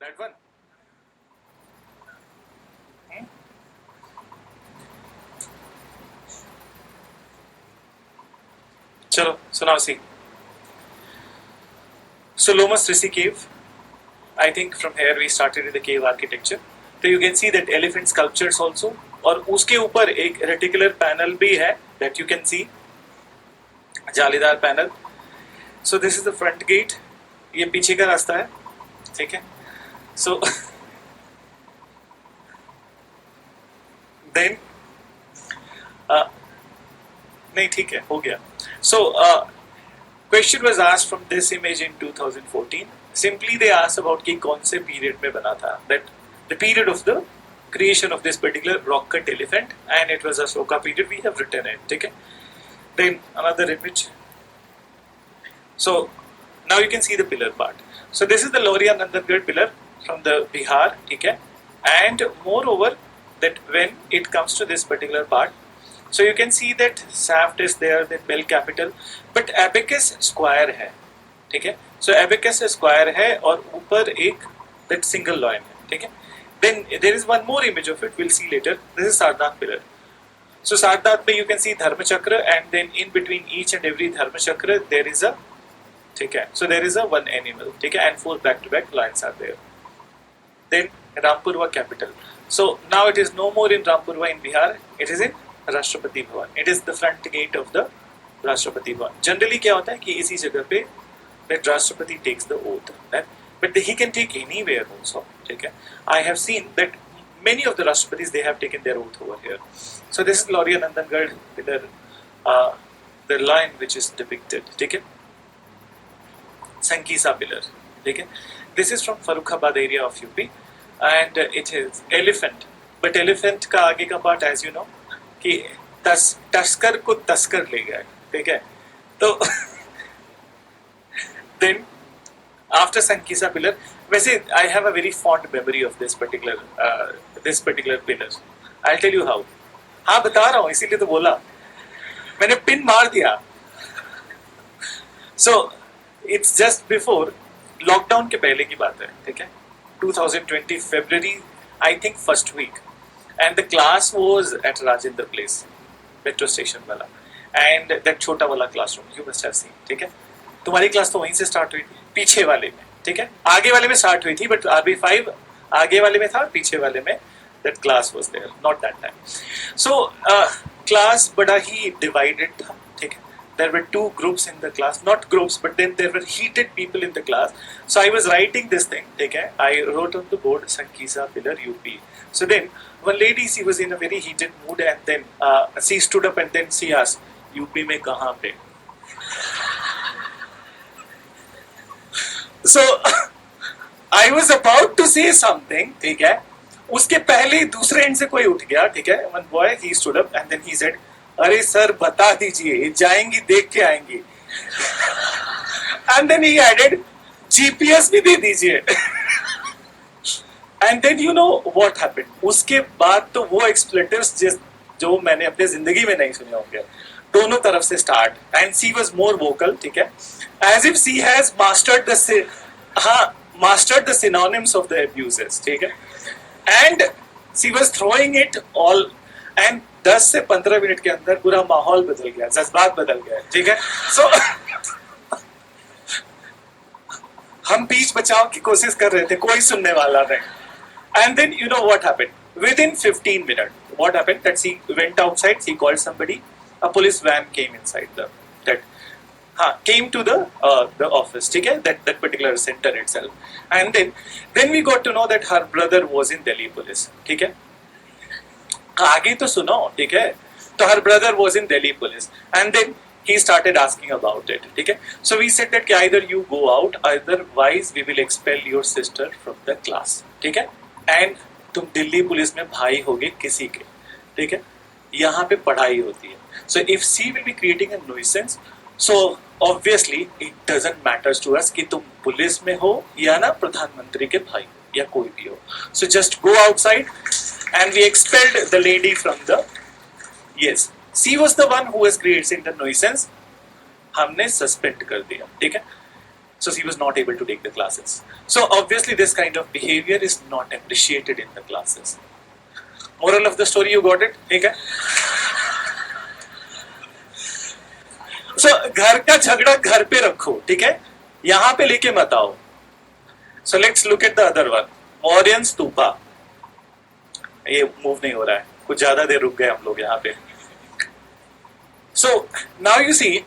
That one. Chalo, so now see. So Lomas Risi cave. I think from here we started in the cave architecture. So you can see that elephant sculptures also. और उसके ऊपर एक reticular panel भी है that you can see, जालीदार panel. So this is the front gate. ये पीछे का रास्ता है, ठीक है. So then नहीं ठीक है, हो गया. So question was asked from this image in 2014. Simply they asked about कि कौन से period में बना था, that the period of the creation of this particular rock cut elephant, and it was Ashoka period. We have written it, ठीक है. Then another image. So now you can see the pillar part. So this is the Mauryan Nandangad pillar from the Bihar, ठीक है. And moreover that when it comes to this particular part, so you can see that shaft is there, the bell capital, but abacus square है, ठीक है. So abacus square है और ऊपर एक that single loin है, ठीक है. Then there is one more image of it, we'll see later. This is Sarnath pillar. So Sarnath में you can see Dharma Chakra, and then in between each and every Dharma Chakra there is a, ठीक है. So there is a one animal, ठीक है, and 4 back-to-back lions are there. Then Rampurva capital. So now it is no more in Rampurva in Bihar. It is in Rashtrapati Bhavan. It is the front gate of the Rashtrapati Bhavan. Generally क्या होता है कि इसी जगह पे that Rashtrapati takes the oath, but he can take anywhere also. ठीक है. I have seen that many of the Rashtrapatis they have taken their oath over here. So this is Mauryan Nandangad pillar, the lion which is depicted. ठीक है. Sankisa pillar. ठीक है. This is from Farrukhabad area of UP, and it is elephant. But elephant का आगे का part, as you know, कि तस्कर को तस्कर ले गया, ठीक है. तो then after Sankisa pillar, वैसे I have a very fond memory of this particular pillar. I'll tell you how. हाँ बता रहा हूँ, इसीलिए तो बोला, मैंने पिन मार दिया. So it's just before lockdown के पहले की बात है, ठीक है. 2020 February, I think first week, and the class was at Rajendra Place, metro station वाला, and that छोटा वाला classroom you must have seen, ठीक है. तुम्हारी क्लास तो वहीं से स्टार्ट हुई थी, पीछे वाले में, ठीक है. आगे वाले में स्टार्ट हुई थी, बट RB5 आगे वाले में था, पीछे वाले में that class was there, not that time. So class बड़ा ही divided था, ठीक है. There were 2 groups in the class, not groups, but then there were heated people in the class. So I was writing this thing, okay? I wrote on the board Sankisa pillar UP. So then one lady, she was in a very heated mood, and then she stood up and then she asked, UP में कहाँ पे? So I was about to say something, ठीक है? उसके पहले दूसरे and से कोई उठ गया, ठीक है. One boy, he stood up and then he said, अरे सर बता दीजिए, जाएंगी देख के आएंगी. And then he added, GPS भी दे दीजिए. And then you know what happened. उसके बाद तो वो एक्सप्लेटिव्स जो मैंने अपने जिंदगी में नहीं सुने होंगे, दोनों तरफ से start. And she was more vocal, ठीक है, as if she has mastered the synonyms of the abuses, ठीक है. And she was throwing it all, and 10 से 15 मिनट के अंदर पूरा माहौल बदल गया, जज्बात बदल गए, ठीक है. So हम बीच बचाव की कोशिश कर रहे थे, कोई सुनने वाला नहीं. And then you know what happened? Within 15 minutes, what happened? That she went outside, she called somebody, a police van came inside came to the office, ठीक है, that particular center itself. And then we got to know that her brother was in Delhi police, ठीक है. आगे तो सुनो, ठीक है. तो her brother was in Delhi police, and then he started asking about it, ठीक है. So we said that either you go out, otherwise we will expel your sister from the class, ठीक है. And तुम Delhi police में भाई होगे किसी के, ठीक है. यहाँ पे पढ़ाई होती है. So if she will be creating a nuisance, so obviously it doesn't matter to us कि तुम पुलिस में हो या ना प्रधानमंत्री के भाई या कोई भी हो. So just go outside, and we expelled the lady from the, yes, she was the one who was creating the nuisance. हमने suspend कर दिया, ठीक है. So he was not able to take the classes. So obviously this kind of behavior is not appreciated in the classes. Moral of the story, you got it? ठीक है? So घर का झगड़ा घर पे रखो, ठीक है? यहाँ पे लेके मत आओ. So let's look at the other one. Mauryan stupa. ये मूव नहीं हो रहा है, कुछ ज्यादा देर रुक गए हम लोग यहाँ पे. So now you see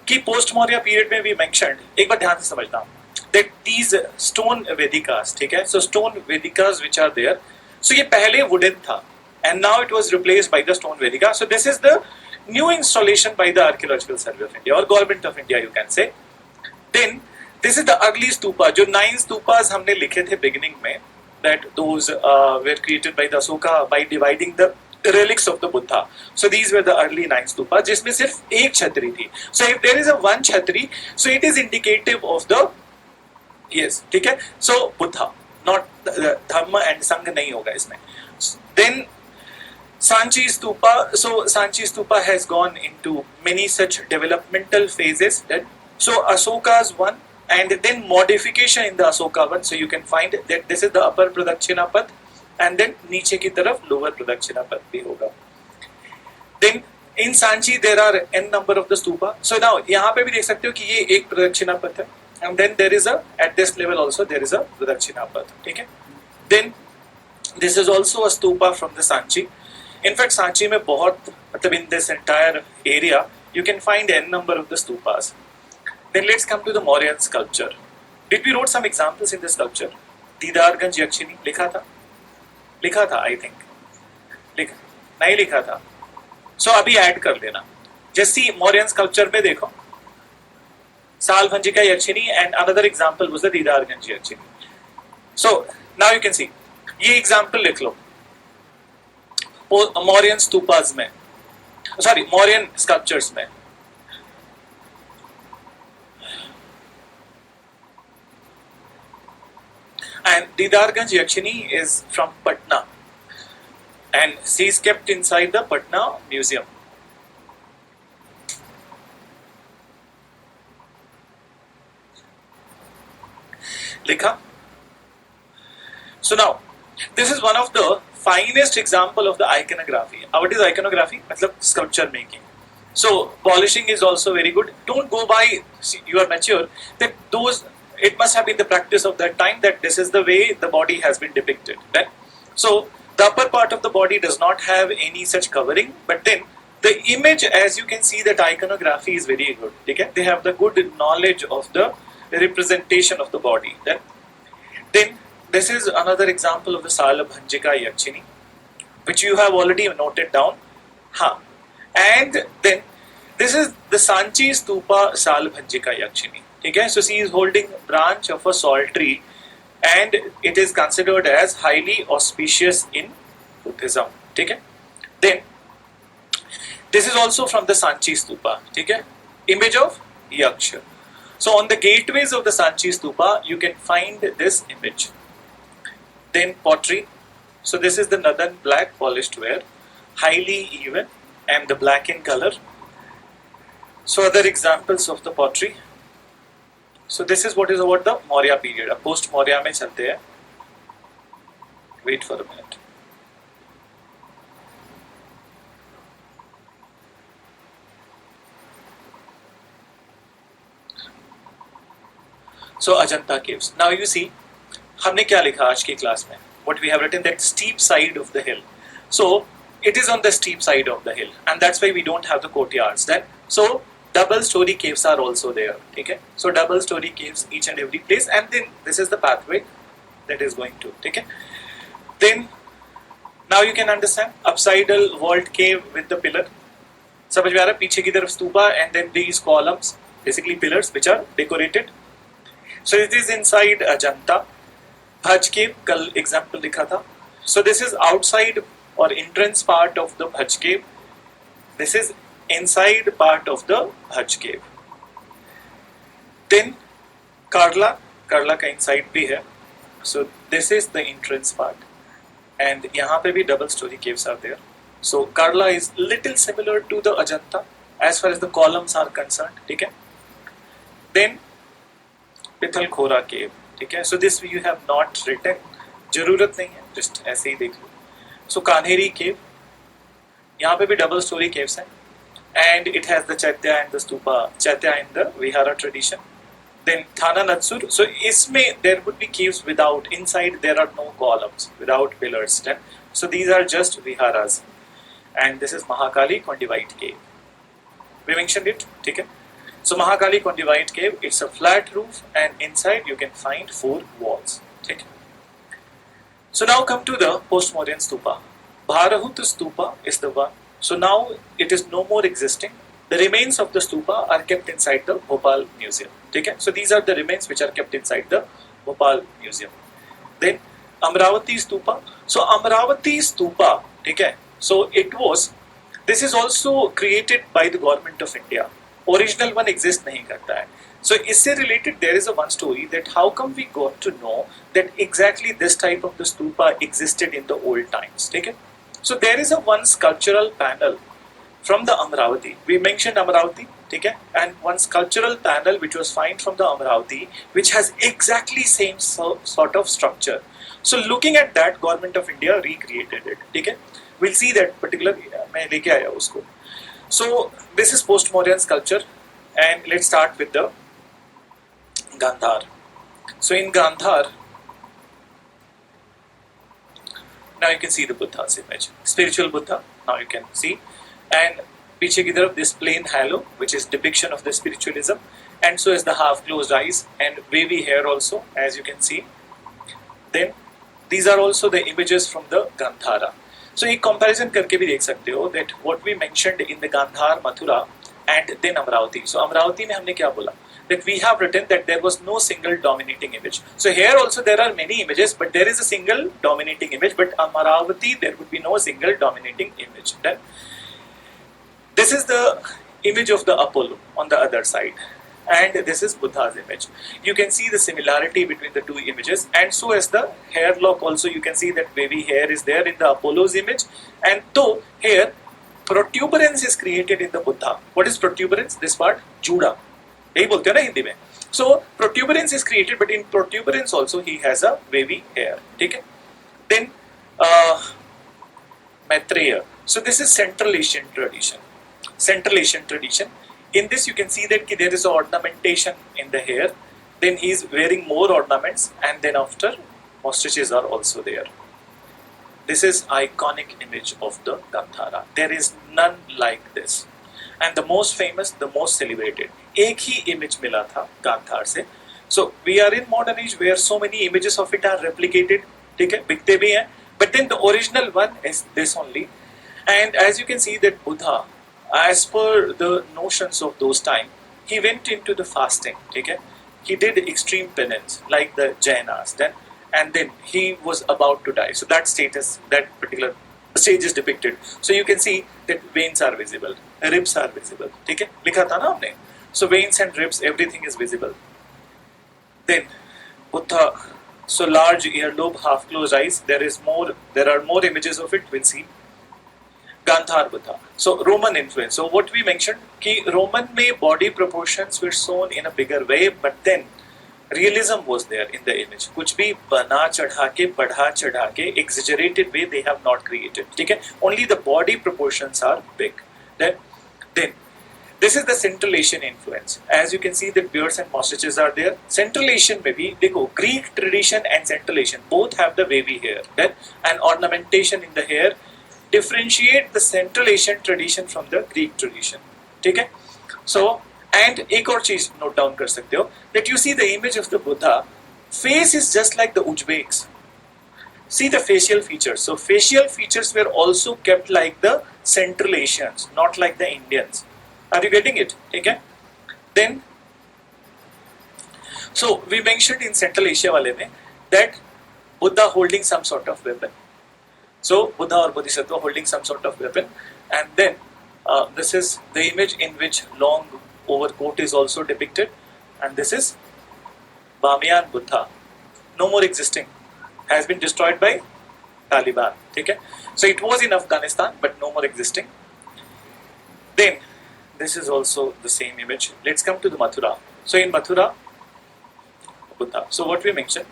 कि पोस्ट मौर्य पीरियड में भी मेंशन्ड, एक बार ध्यान से समझना, that these stone Vedikas, ठीक है? So stone Vedikas which are there, so ये पहले wooden था and now it was replaced by the stone Vedika. So this is the new installation by the Archaeological Survey of India or Government of India, you can say. Then this is the early stupa, जो 9 stupas हमने लिखे थे beginning में, that those were created by the Asoka by dividing the relics of the Buddha. So these were the early 9 stupas, जिसमें सिर्फ एक छतरी थी. So if there is a one छतरी, so it is indicative of the, yes, ठीक है? So Buddha, not Dhamma and Sangha नहीं होगा इसमें. Then Sanchi Stupa, so Sanchi Stupa has gone into many such developmental phases. That, so Asoka's one, and then modification in the Asoka one. So you can find that this is the upper Pradakshina Path, and then नीचे की तरफ lower Pradakshina Path भी होगा. Then in Sanchi there are n number of the stupa. So now यहाँ पे भी देख सकते हो कि ये एक Pradakshina Path है, and then there is a, at this level also there is a Pradakshina Path. ठीक है? Then this is also a stupa from the Sanchi. In fact, Sanchi में बहुत, मतलब in this entire area, you can find n number of the stupas. Then let's come to the Mauryan sculpture. Did we wrote some examples in the sculpture? Didarganj यक्षिणी लिखा था, I think. नहीं लिखा था. So अभी add कर लेना. जैसी Mauryan sculpture में देखो, सालभंजिका यक्षिणी and another example was the Didarganj Yakshini. So now you can see. ये example लिख लो. Mauryan stupas में, sorry, Mauryan sculptures में. And Didarganj Yakshini is from Patna, and she is kept inside the Patna museum. Likha. So now, this is one of the finest example of the iconography. What is iconography? मतलब sculpture making. So polishing is also very good. Don't go by, you are mature, that those, it must have been the practice of that time that this is the way the body has been depicted. Right? So the upper part of the body does not have any such covering, but then the image, as you can see, that iconography is very good. Okay? They have the good knowledge of the representation of the body. Then this is another example of the Salabhanjika Yakshini, which you have already noted down. And then this is the Sanchi Stupa Salabhanjika Yakshini. Okay? So she is holding branch of a salt tree, and it is considered as highly auspicious in Buddhism. Okay? Then this is also from the Sanchi Stupa. Okay? Image of Yaksha. So on the gateways of the Sanchi Stupa, you can find this image. Then pottery. So this is the northern black polished ware, highly even and the black in color. So other examples of the pottery. So this is what is about the Maurya period. अब post Maurya में चलते हैं. Wait for a minute. So Ajanta caves. Now you see, हमने क्या लिखा आज की class में? What we have written, that steep side of the hill. So it is on the steep side of the hill, and that's why we don't have the courtyards. Then so double story caves are also there. Okay? So double story caves each and every place, and then this is the pathway that is going to. Okay? Then now you can understand upsidal vault cave with the pillar. समझ में आ रहा है? पीछे की तरफ stupa and then these columns, basically pillars which are decorated. So it is inside Ajanta. Bhaj cave, कल example लिखा था. So this is outside or entrance part of the Bhaj cave. This is inside part of the Bhaj cave. Then Karla का inside भी है. So this is the entrance part, and यहाँ पे भी double story caves are there. So Karla is little similar to the Ajanta as far as the columns are concerned. ठीक है? Then पिथलखोरा cave, ठीक है. So this you have not written, जरूरत नहीं है, जस्ट ऐसे ही देख लो. सो कान्हेरी केव, यहाँ पे भी डबल स्टोरी केव्स हैं, and it has the chaitya and the stupa, chaitya in the vihara tradition. Then Thana Natsur, so isme there would be caves without, inside there are no columns, without pillars. Then, so these are just viharas. And this is Mahakali Kondivite cave. We mentioned it, okay? So Mahakali Kondivite cave, it's a flat roof and inside you can find 4 walls, okay? So now come to the post-Mauryan stupa. Bharahut stupa is the one. So now it is no more existing. The remains of the stupa are kept inside the Bhopal Museum. Okay? So these are the remains which are kept inside the Bhopal Museum. Then Amravati stupa. So Amravati stupa, okay? So it was, this is also created by the government of India. Original one exist nahi karta hai. So isse related there is a one story that how come we got to know that exactly this type of the stupa existed in the old times. Okay? So there is a one sculptural panel from the Amravati. We mentioned Amravati, okay? And one sculptural panel which was found from the Amravati, which has exactly same sort of structure. So looking at that, Government of India recreated it, okay? We'll see that particular. मैं लेके आया उसको. So this is post-Mauryan sculpture, and let's start with the Gandhar. So in Gandhar, now you can see the Buddha's image, spiritual Buddha. Now you can see, and पीछे की तरफ this plain halo, which is depiction of the spiritualism, and so is the half-closed eyes and wavy hair also, as you can see. Then these are also the images from the Gandhara. So एक comparison करके भी देख सकते हो that what we mentioned in the Gandhar, Mathura, and then Amravati. So Amravati में हमने क्या बोला? That we have written that there was no single dominating image. So here also there are many images, but there is a single dominating image. But Amravati, there would be no single dominating image. Then this is the image of the Apollo on the other side, and this is Buddha's image. You can see the similarity between the two images, and so as the hair lock also, you can see that wavy hair is there in the Apollo's image, and though here protuberance is created in the Buddha. What is protuberance? This part, juda. यही बोलते हैं ना हिंदी में. So protuberance is created, but in protuberance also he has a wavy hair. ठीक है? Then Maitreya. So this is Central Asian tradition. Central Asian tradition. In this you can see that there is ornamentation in the hair. Then he is wearing more ornaments, and then after ostriches are also there. This is iconic image of the Gandhara. There is none like this. And the most famous, the most celebrated. एक ही image मिला था गांधार से. So we are in modern age where so many images of it are replicated. ठीक है, बिकते भी हैं. But then the original one is this only. And as you can see that Buddha, as per the notions of those time, he went into the fasting. ठीक है, he did extreme penance like the Jainas. And then he was about to die. So that status, that particular stage is depicted. So you can see that veins are visible, ribs are visible. ठीक है, लिखा था ना हमने. So veins and ribs, everything is visible. Then Buddha, so large earlobe, half-closed eyes. There are more images of it. We'll see. Gandhar Buddha. So Roman influence. So what we mentioned, कि Roman में body proportions were shown in a bigger way, but then realism was there in the image. कुछ भी बना चढ़ा के, बढ़ा चढ़ा के, exaggerated way they have not created. ठीक है? Only the body proportions are big. Then this is the Central Asian influence. As you can see, the beards and mustaches are there. Central Asian में भी देखो, Greek tradition and Central Asian both have the wavy hair. Then and ornamentation in the hair differentiate the Central Asian tradition from the Greek tradition. ठीक है? So and एक और चीज note down कर सकते हो that you see the image of the Buddha, face is just like the Uzbeks. See the facial features. So facial features were also kept like the Central Asians, not like the Indians. Are you getting it? Okay. Then, so we mentioned in Central Asia wale mein that Buddha holding some sort of weapon. So Buddha or Bodhisattva holding some sort of weapon, and then this is the image in which long overcoat is also depicted, and this is Bamiyan Buddha, no more existing, has been destroyed by Taliban. Okay? So it was in Afghanistan, but no more existing. Then this is also the same image. Let's come to the Mathura. So in Mathura, Buddha. So what we mentioned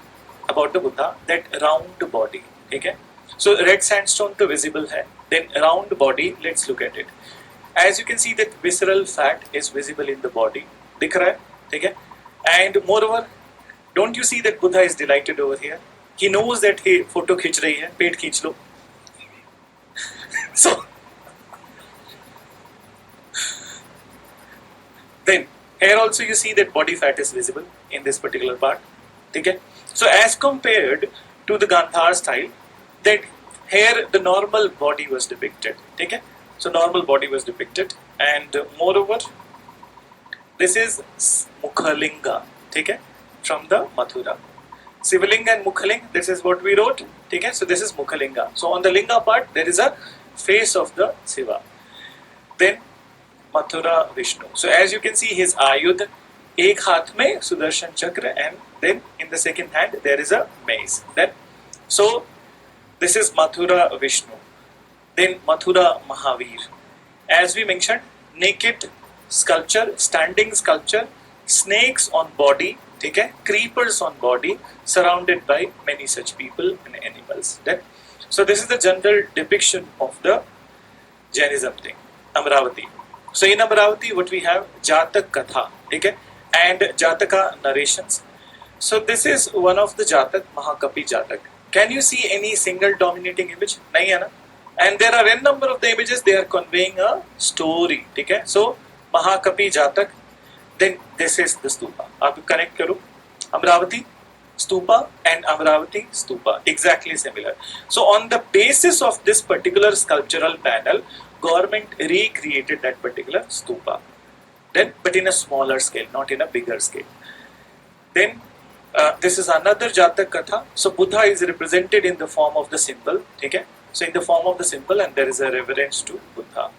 about the Buddha, that round body, okay? So red sandstone तो visible है, then round body, let's look at it. As you can see that visceral fat is visible in the body, दिख रहा है, ठीक है? And moreover, don't you see that Buddha is delighted over here? He knows that he photo खींच रही है, पेट खींच लो. So then here also you see that body fat is visible in this particular part. Okay? So as compared to the Gandhar style, that here the normal body was depicted. Okay? So normal body was depicted, and moreover, this is Mukhalinga. Okay? From the Mathura. Sivalinga and Mukhalinga, this is what we wrote. Okay? So this is Mukhalinga. So on the Linga part, there is a face of the Shiva. Then Mathura Vishnu. So as you can see, his Ayudh, एक हाथ में सुदर्शन चक्र, and then in the second hand there is a mace. Then, so this is Mathura Vishnu. Then Mathura Mahavir. As we mentioned, naked sculpture, standing sculpture, snakes on body, okay, creepers on body, surrounded by many such people and animals. Then, so this is the general depiction of the Jainism thing, Amravati. So in Amravati, what we have, Jatak Katha, okay, and Jataka narrations. So this is one of the Jatak, Mahakapi Jatak. Can you see any single dominating image? Nahi hai na? And there are n number of the images, they are conveying a story, okay. So Mahakapi Jatak, then this is the stupa. Aap connect karo. Amravati stupa and Amravati stupa, exactly similar. So on the basis of this particular sculptural panel, government recreated that particular stupa, then but in a smaller scale, not in a bigger scale. Then this is another Jatak Katha. So Buddha is represented in the form of the symbol, okay? So in the form of the symbol, and there is a reverence to Buddha.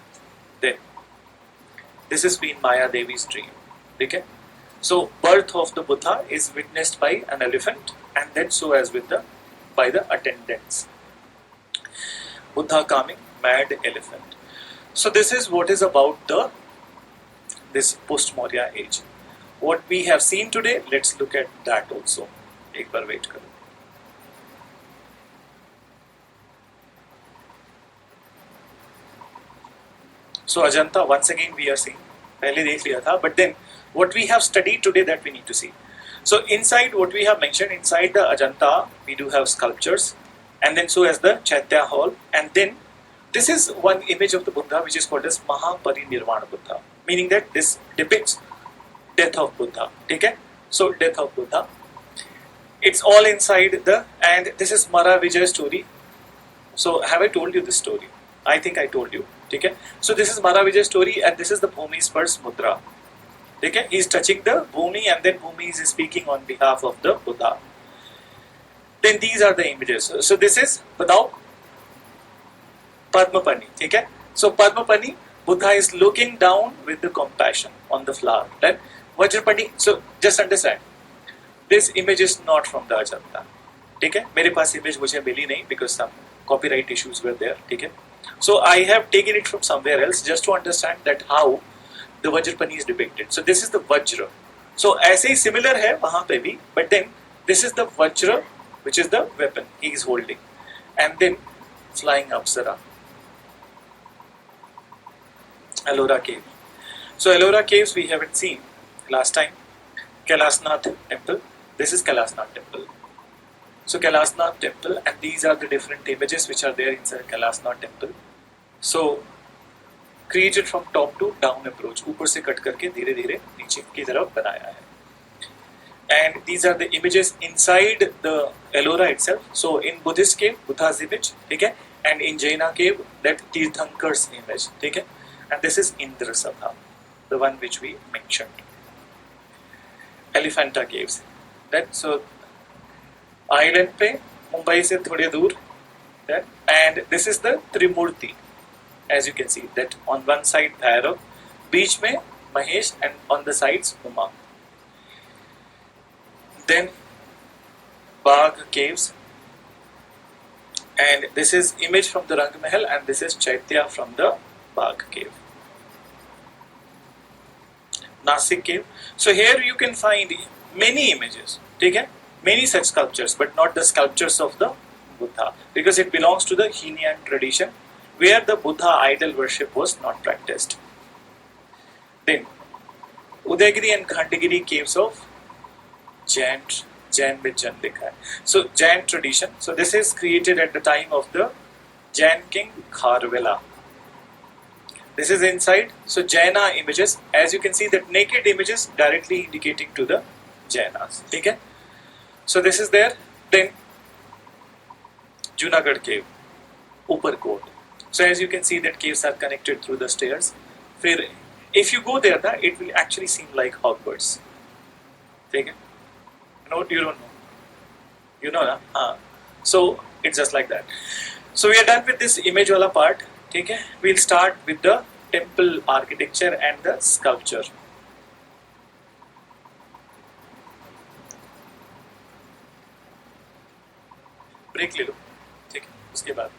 Then this is Queen Maya Devi's dream, okay? So birth of the Buddha is witnessed by an elephant, and then so as with the by the attendants. Buddha calming mad elephant. So this is what is about this post-Maurya age. What we have seen today, let's look at that also. एक बार wait करो. So Ajanta, once again we are seeing. पहले देख लिया था, but then what we have studied today, that we need to see. So inside what we have mentioned, inside the Ajanta, we do have sculptures, and then so as the Chaitya hall, and then this is one image of the Buddha which is called as Mahaparinirvana Buddha, meaning that this depicts death of Buddha. Okay? So death of Buddha. It's all inside the, and this is Mara Vijay story. So have I told you this story? I think I told you. Okay? So this is Mara Vijay story, and this is the Bhumi's first mudra. Okay? He is touching the Bhumi, and then Bhumi is speaking on behalf of the Buddha. Then these are the images. So this is without Padmapani, okay? So Padmapani, Buddha is looking down with the compassion on the flower. Then Vajrapani, so just understand, this image is not from the Ajanta. Okay? मेरे पास image मुझे मिली नहीं because some copyright issues were there. Okay? So I have taken it from somewhere else just to understand that how the Vajrapani is depicted. So this is the Vajra. So ऐसे ही similar है वहाँ पे भी, but then this is the Vajra, which is the weapon he is holding, and then flying Apsara. Ellora cave. So Ellora caves we haven't seen last time. Kailasnath temple. This is Kailasnath temple. So Kailasnath temple, and these are the different images which are there inside Kailasnath temple. So created from top to down approach. ऊपर से cut करके धीरे धीरे नीचे की तरफ बनाया है. And these are the images inside the Ellora itself. So in Buddhist cave, Buddha's image, okay, and in Jaina cave, that Tirthankar's image, okay. And this is Indra Sabha, the one which we mentioned. Elephanta caves. That so island पे Mumbai से थोड़े दूर. That, and this is the Trimurti, as you can see. That on one side Bhairav, बीच में Mahesh, and on the sides Uma. Then Bagh caves, and this is image from the Rang Mahal, and this is Chaitya from the Bagh cave. Nasik cave. So here you can find many images. ठीक है, many such sculptures, but not the sculptures of the Buddha, because it belongs to the Hinian tradition, where the Buddha idol worship was not practiced. Then, Udayagiri and Khandagiri caves of Jain with Jan likha hai. So Jain tradition. So this is created at the time of the Jain king Kharvela. This is inside. So Jaina images, as you can see, that naked images directly indicating to the Jainas. Okay? So this is there. Then Junagadh cave, Uppercote. So as you can see, that caves are connected through the stairs. If you go there, it will actually seem like Hogwarts. Okay? No, you don't know. You know, na? So it's just like that. So we are done with this image wala part. Okay? We'll start with the temple architecture and the sculpture. Break ले लो, ठीक है, उसके बाद